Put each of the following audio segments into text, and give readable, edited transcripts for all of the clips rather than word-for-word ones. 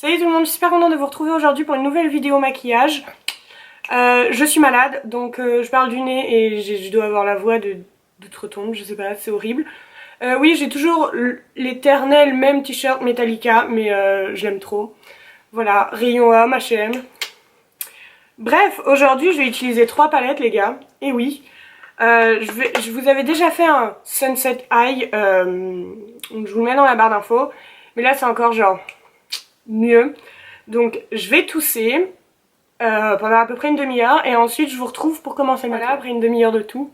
Salut tout le monde, je suis super contente de vous retrouver aujourd'hui pour une nouvelle vidéo maquillage. Je suis malade, donc je parle du nez et je dois avoir la voix d'outre-tombe, je sais pas, c'est horrible. Oui, j'ai toujours l'éternel même t-shirt Metallica, mais je l'aime trop. Voilà, rayon A, H&M. Bref, aujourd'hui je vais utiliser 3 palettes les gars, et oui. Je vous avais déjà fait un Sunset Eye, donc je vous le mets dans la barre d'infos. Mais là c'est encore genre mieux. Donc je vais tousser pendant à peu près une demi-heure et ensuite je vous retrouve pour commencer le maquillage après une demi-heure de tout.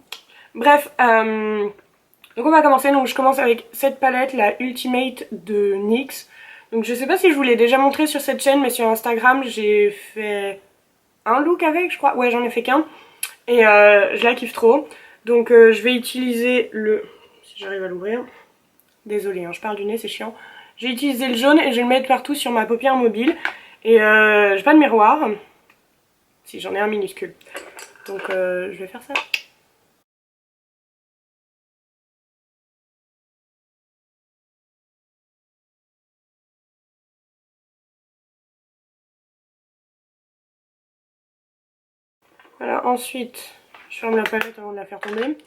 Bref, donc on va commencer. Donc je commence avec cette palette, la Ultimate de NYX. Donc je sais pas si je vous l'ai déjà montré sur cette chaîne, mais sur Instagram j'ai fait un look avec, je crois. Ouais, j'en ai fait qu'un. Et je la kiffe trop. Donc je vais utiliser le... Si j'arrive à l'ouvrir. Désolée, hein, je parle du nez, c'est chiant. J'ai utilisé le jaune et je vais le mettre partout sur ma paupière mobile. Et j'ai pas de miroir. Si, j'en ai un minuscule. Donc je vais faire ça. Voilà, ensuite, je ferme la palette avant de la faire tomber.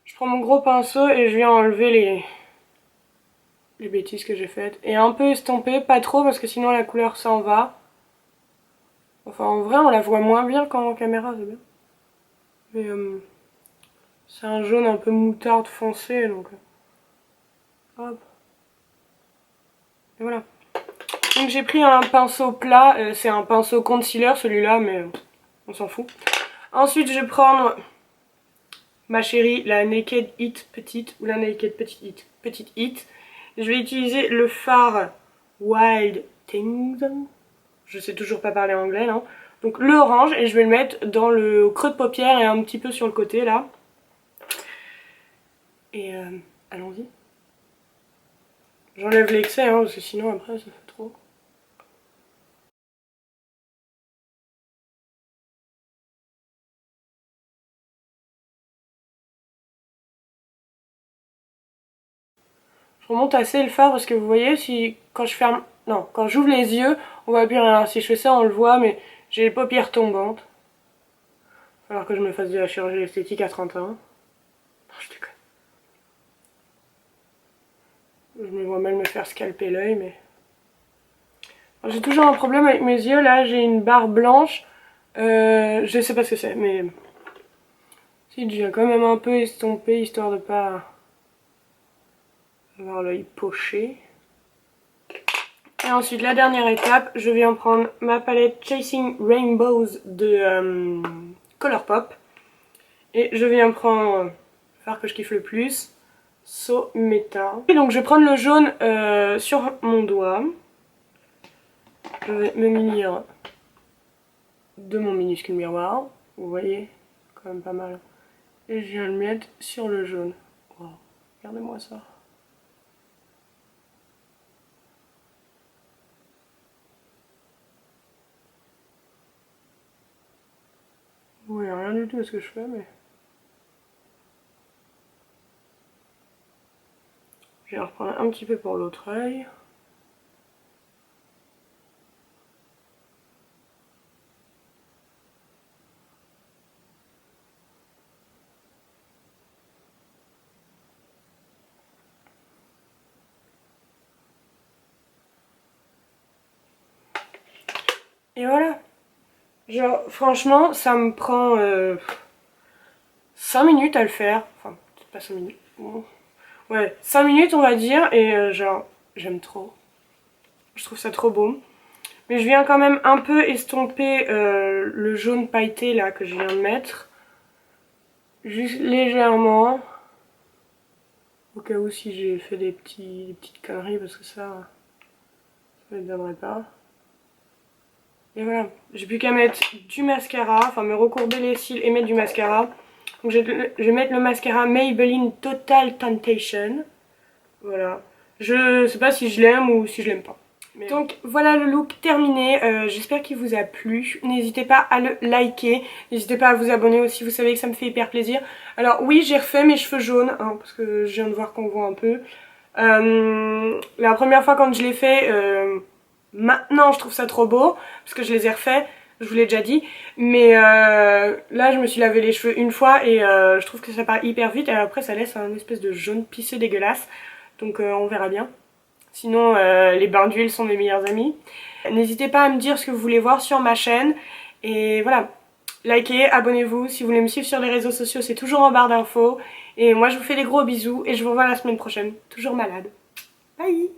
Je prends mon gros pinceau et je viens enlever les bêtises que j'ai faites. Et un peu estomper, pas trop parce que sinon la couleur s'en va. Enfin, en vrai, on la voit moins bien qu'en caméra, c'est bien. Mais c'est un jaune un peu moutarde foncé, donc... hop. Et voilà. Donc j'ai pris un pinceau plat, c'est un pinceau concealer celui-là, mais on s'en fout. Ensuite, je vais prendre ma chérie, la Naked It Petite, ou la Naked Petite It. Je vais utiliser le fard Wild Things. Je sais toujours pas parler anglais, non. Donc le orange, et je vais le mettre dans le creux de paupière et un petit peu sur le côté, là. Et allons-y. J'enlève l'excès, hein, parce que sinon après ça fait trop. Je remonte assez le fard parce que vous voyez, si quand je ferme... Non, quand j'ouvre les yeux, on voit plus rien. Si je fais ça, on le voit, mais j'ai les paupières tombantes. Il va falloir que je me fasse de la chirurgie esthétique à 30 ans. Non, je déconne. Je me vois mal me faire scalper l'œil, mais... J'ai toujours un problème avec mes yeux, là j'ai une barre blanche. Je sais pas ce que c'est, mais... Si, je viens quand même un peu estomper, histoire de pas avoir l'œil poché. Et ensuite, la dernière étape, je viens prendre ma palette Chasing Rainbows de Colourpop. Et je viens prendre le fard que je kiffe le plus, So Meta. Et donc je vais prendre le jaune sur mon doigt. Je vais me munir de mon minuscule miroir. Vous voyez, quand même pas mal. Et je viens le mettre sur le jaune. Wow, regardez-moi ça. Vous voyez rien du tout à ce que je fais, mais... Je vais en reprendre un petit peu pour l'autre œil. Et voilà. Genre, franchement, ça me prend 5 minutes à le faire. Enfin, peut-être pas 5 minutes. Ouais, 5 minutes on va dire. Et genre, j'aime trop. Je trouve ça trop beau. Mais je viens quand même un peu estomper le jaune pailleté là que je viens de mettre. Juste légèrement. Au cas où si j'ai fait des petites conneries parce que ça ne viendrait pas. Et voilà, j'ai plus qu'à mettre du mascara, enfin me recourber les cils et mettre du mascara. Donc je vais mettre le mascara Maybelline Total Temptation. Voilà. Je sais pas si je l'aime ou si je l'aime pas. Mais donc voilà le look terminé, j'espère qu'il vous a plu. N'hésitez pas à le liker, n'hésitez pas à vous abonner aussi, vous savez que ça me fait hyper plaisir. Alors oui, j'ai refait mes cheveux jaunes, hein, parce que je viens de voir qu'on voit un peu. La première fois quand je l'ai fait, maintenant je trouve ça trop beau, parce que je les ai refaits, je vous l'ai déjà dit, mais là je me suis lavé les cheveux une fois et je trouve que ça part hyper vite et après ça laisse un espèce de jaune pisseux dégueulasse, donc on verra bien. Sinon les bains d'huile sont mes meilleurs amis. N'hésitez pas à me dire ce que vous voulez voir sur ma chaîne et voilà, likez, abonnez-vous, si vous voulez me suivre sur les réseaux sociaux c'est toujours en barre d'infos et moi je vous fais des gros bisous et je vous revois la semaine prochaine, toujours malade. Bye.